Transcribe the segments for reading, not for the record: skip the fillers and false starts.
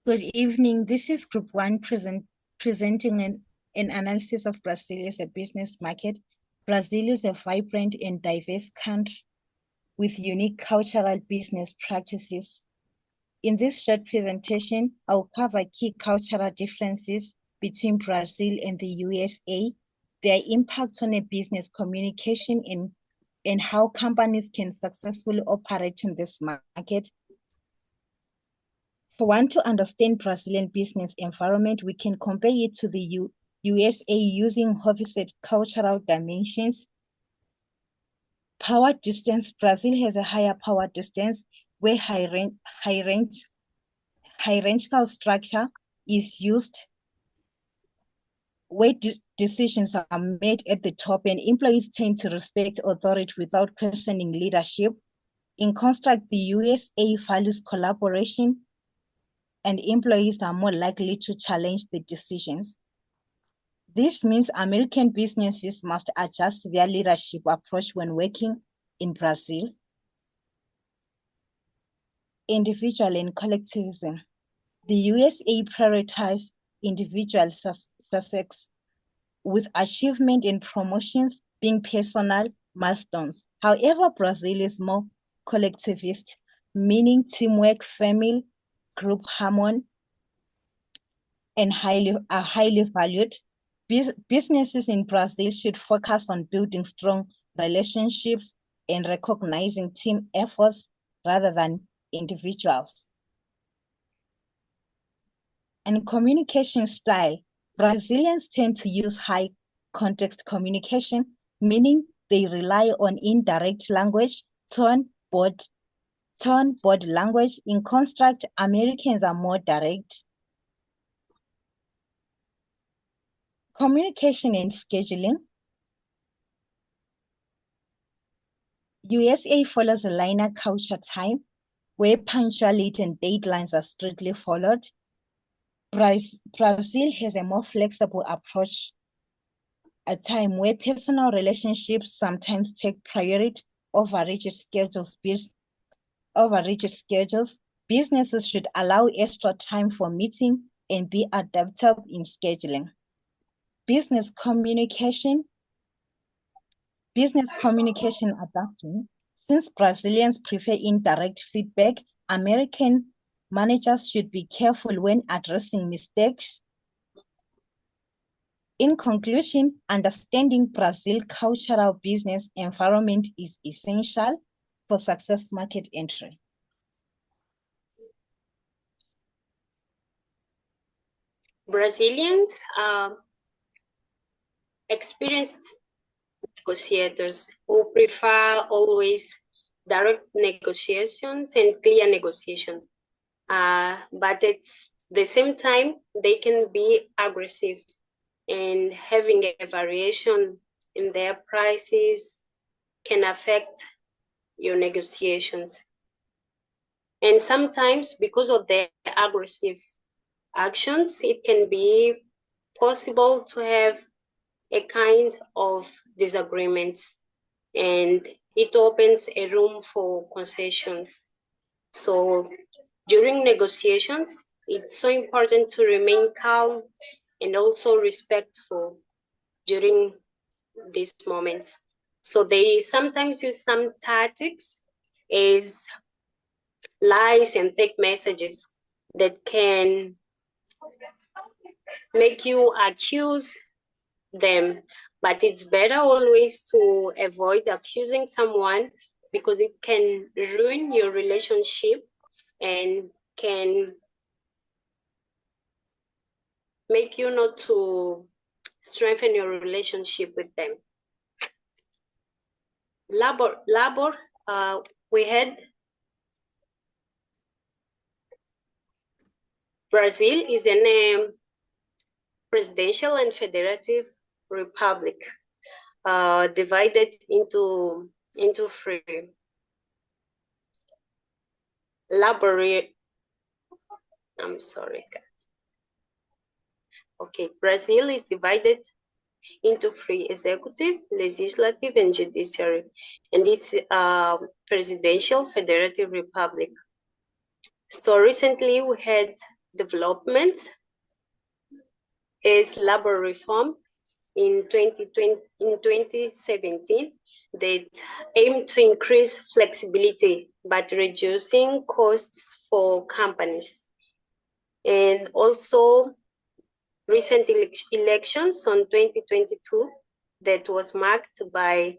Good evening. This is Group 1 presenting an analysis of Brazil as a business market. Brazil is a vibrant and diverse country with unique cultural business practices. In this short presentation, I'll cover key cultural differences between Brazil and the USA, their impact on a business communication, and how companies can successfully operate in this market. For one to understand Brazilian business environment, we can compare it to the USA using opposite cultural dimensions. Power distance, Brazil has a higher power distance where hierarchical structure is used, where decisions are made at the top and employees tend to respect authority without questioning leadership. In contrast, the USA values collaboration and employees are more likely to challenge the decisions. This means American businesses must adjust their leadership approach when working in Brazil. Individual and collectivism. The USA prioritizes individual success, with achievement and promotions being personal milestones. However, Brazil is more collectivist, meaning teamwork, family, group harmony, and are highly valued. Businesses in Brazil should focus on building strong relationships and recognizing team efforts rather than individuals. And communication style. Brazilians tend to use high context communication, meaning they rely on indirect language, tone, body language. In contrast, Americans are more direct. Communication and scheduling. USA follows a linear culture time where punctuality and deadlines are strictly followed. Brazil has a more flexible approach, a time where personal relationships sometimes take priority over rigid schedules. Businesses should allow extra time for meeting and be adaptable in scheduling. Business communication adapting. Since Brazilians prefer indirect feedback, American managers should be careful when addressing mistakes. In conclusion, understanding Brazil's cultural business environment is essential for success market entry. Brazilians experienced negotiators who prefer always direct negotiations and clear negotiation. But at the same time, they can be aggressive and having a variation in their prices can affect your negotiations. And sometimes because of their aggressive actions, it can be possible to have a kind of disagreements and it opens a room for concessions. So during negotiations, it's so important to remain calm and also respectful during these moments. So they sometimes use some tactics as lies and fake messages that can make you accuse them. But it's better always to avoid accusing someone because it can ruin your relationship and can make you not to strengthen your relationship with them. Labor, we had Brazil is a presidential and federative republic divided into three. I'm sorry, guys. Okay, Brazil is divided into free executive, legislative, and judiciary, and this presidential federative republic. So recently we had developments as labor reform in 2017 that aim to increase flexibility but reducing costs for companies. And also recent elections on 2022 that was marked by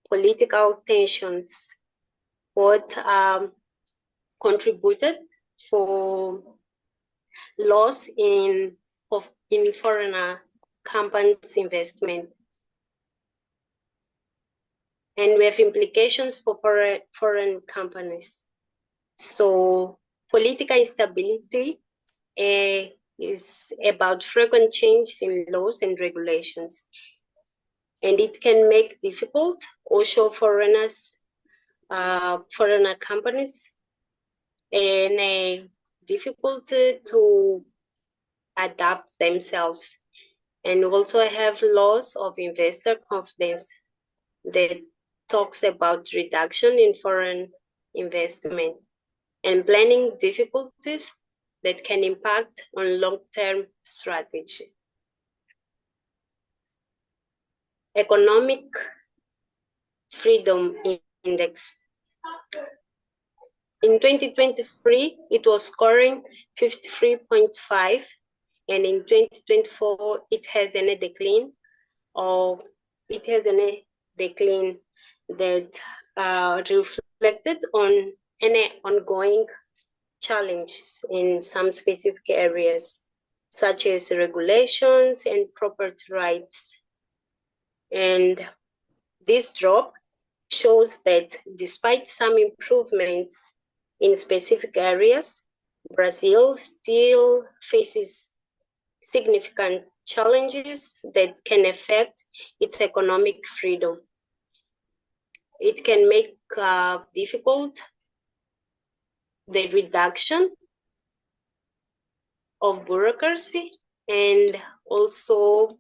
political tensions, what contributed for loss in foreigner companies' investment. And we have implications for foreign companies. So political instability is about frequent changes in laws and regulations. And it can make difficult also foreigner companies and a difficulty to adapt themselves. And also have loss of investor confidence that talks about reduction in foreign investment and planning difficulties that can impact on long-term strategy. Economic Freedom Index. In 2023, it was scoring 53.5, and in 2024, it has a decline that reflected on any ongoing challenges in some specific areas, such as regulations and property rights. And this drop shows that despite some improvements in specific areas, Brazil still faces significant challenges that can affect its economic freedom. It can make difficult the reduction of bureaucracy and also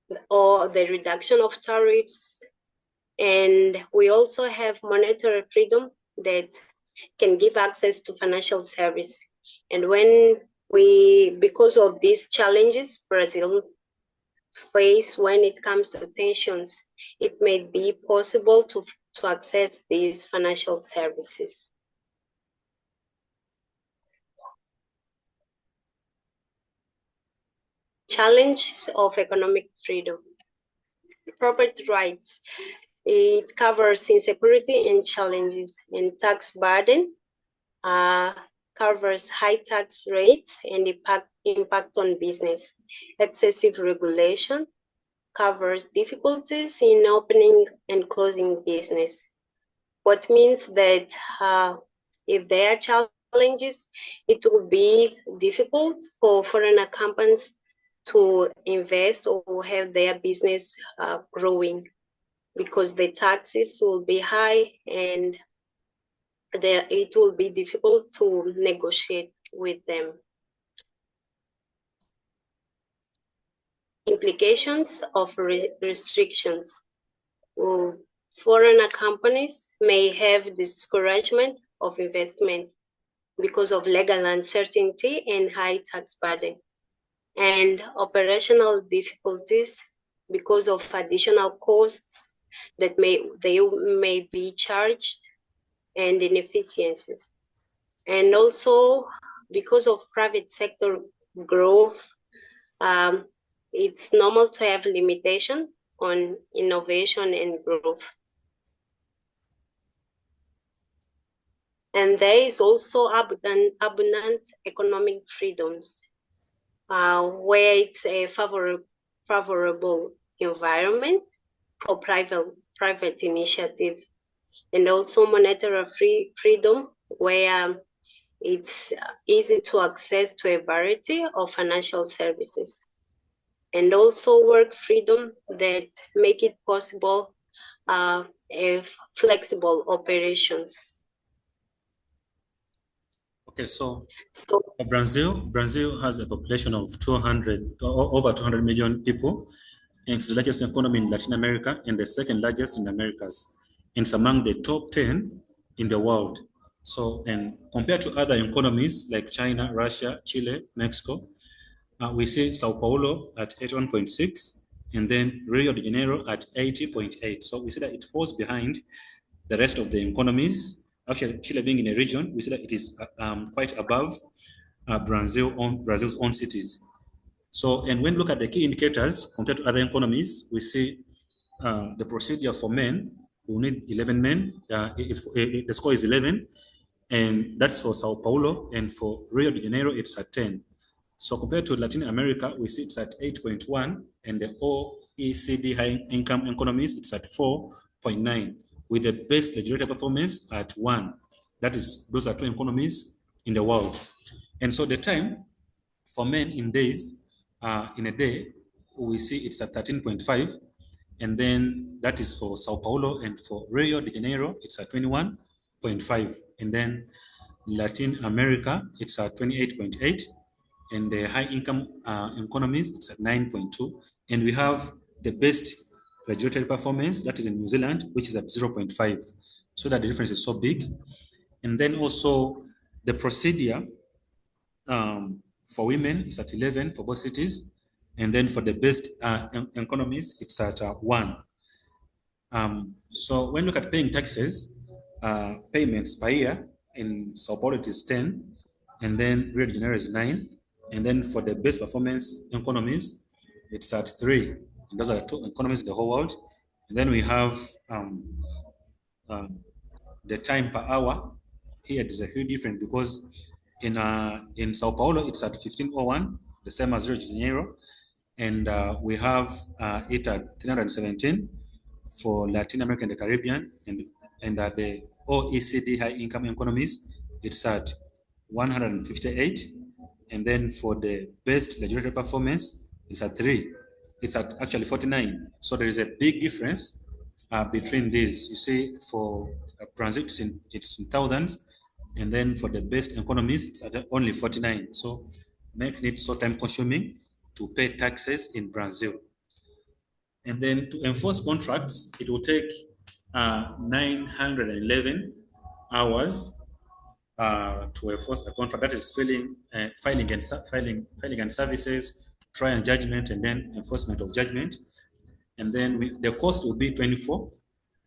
the reduction of tariffs. And we also have monetary freedom that can give access to financial service. And because of these challenges Brazil face when it comes to tensions, it may be possible to access these financial services. Challenges of economic freedom. Property rights. It covers insecurity and challenges, and tax burden covers high tax rates and impact on business. Excessive regulation covers difficulties in opening and closing business. What means that if there are challenges, it will be difficult for foreign companies to invest or have their business growing, because the taxes will be high and it will be difficult to negotiate with them. Implications of restrictions. Foreign companies may have discouragement of investment because of legal uncertainty and high tax burden, and operational difficulties because of additional costs that they may be charged, and inefficiencies. And also because of private sector growth, it's normal to have limitation on innovation and growth. And there is also abundant economic freedoms, where it's a favorable environment for private initiative, and also monetary freedom, where it's easy to access to a variety of financial services, and also work freedom that make it possible flexible operations. Okay, so So Brazil has a population of over 200 million people, and it's the largest economy in Latin America and the second largest in the Americas. And it's among the top 10 in the world. So, and compared to other economies like China, Russia, Chile, Mexico, we see Sao Paulo at 81.6, and then Rio de Janeiro at 80.8. So we see that it falls behind the rest of the economies. Actually, Chile being in a region, we see that it is quite above Brazil's own cities. So, and when we look at the key indicators compared to other economies, we see the procedure for men, we need 11 men. The score is 11, and that's for Sao Paulo, and for Rio de Janeiro, it's at 10. So compared to Latin America, we see it's at 8.1, and the OECD high-income economies, it's at 4.9, with the best legislative performance at 1. Those are two economies in the world. And so the time for men in days, in a day, we see it's at 13.5, and then that is for Sao Paulo, and for Rio de Janeiro, it's at 21.5, and then Latin America, it's at 28.8, and the high-income economies, it's at 9.2, and we have the best regulatory performance, that is in New Zealand, which is at 0.5, so that the difference is so big. And then also the procedure for women is at 11 for both cities, and then for the best economies, it's at 1. So when we look at paying taxes, payments per year, in Sao Paulo it is 10, and then Rio de Janeiro is 9, and then for the best performance economies, it's at 3. And those are the two economies in the whole world. And then we have the time per hour. Here it is a huge difference, because in Sao Paulo it's at 15:01, the same as Rio de Janeiro, and we have it at 317 for Latin America and the Caribbean, and at the OECD high-income economies, it's at 158, and then for the best legislative performance, it's at 3. It's at actually 49. So there is a big difference between these. You see, for Brazil, it's in thousands, and then for the best economies, it's at only 49. So making it so time-consuming to pay taxes in Brazil. And then to enforce contracts, it will take 911 hours to enforce a contract. That is filing and services, trial and judgment, and then enforcement of judgment. And then the cost will be 24.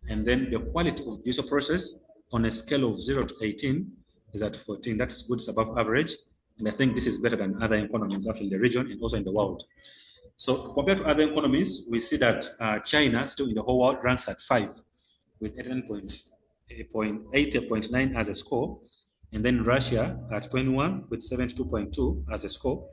And then the quality of judicial process on a scale of 0 to 18 is at 14. That's good, it's above average. And I think this is better than other economies actually in the region and also in the world. So compared to other economies, we see that China, still in the whole world, ranks at 5 with 80.9 as a score. And then Russia at 21 with 72.2 as a score.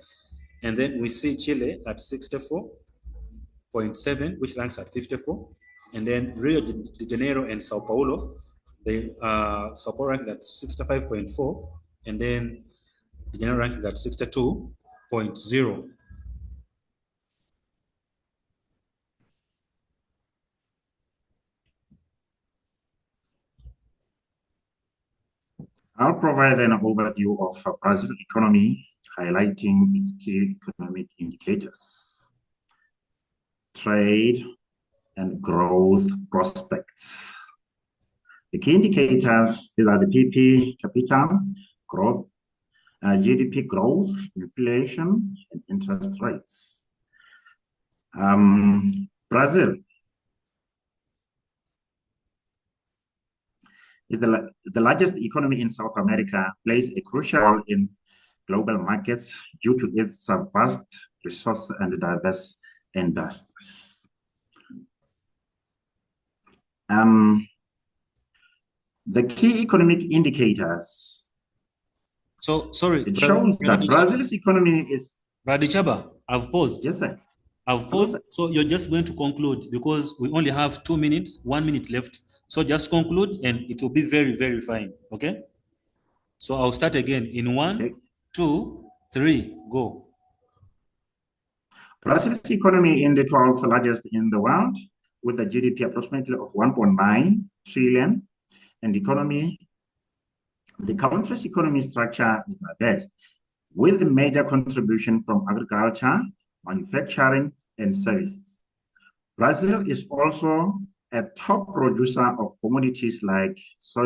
And then we see Chile at 64.7, which ranks at 54. And then Rio de Janeiro and Sao Paulo, Sao Paulo ranked at 65.4, and then De Janeiro ranked at 62.0. I'll provide an overview of Brazil's economy, highlighting its key economic indicators, trade, and growth prospects. The key indicators, these are the PP capita growth, GDP growth, inflation, and interest rates. Brazil is the largest economy in South America, plays a crucial role in global markets due to its vast resources and diverse industries. The key economic indicators. So, sorry. It shows that Brazil's economy is... Radichaba, I've paused. Yes, sir. I've paused, so you're just going to conclude because we only have 2 minutes, 1 minute left. So just conclude and it will be very, very fine, okay? So I'll start again in 1, 2, 3, go. Brazil's economy is the 12th largest in the world, with a GDP approximately of 1.9 trillion and economy The country's economic structure is diverse, with a major contribution from agriculture, manufacturing, and services. Brazil is also a top producer of commodities like soy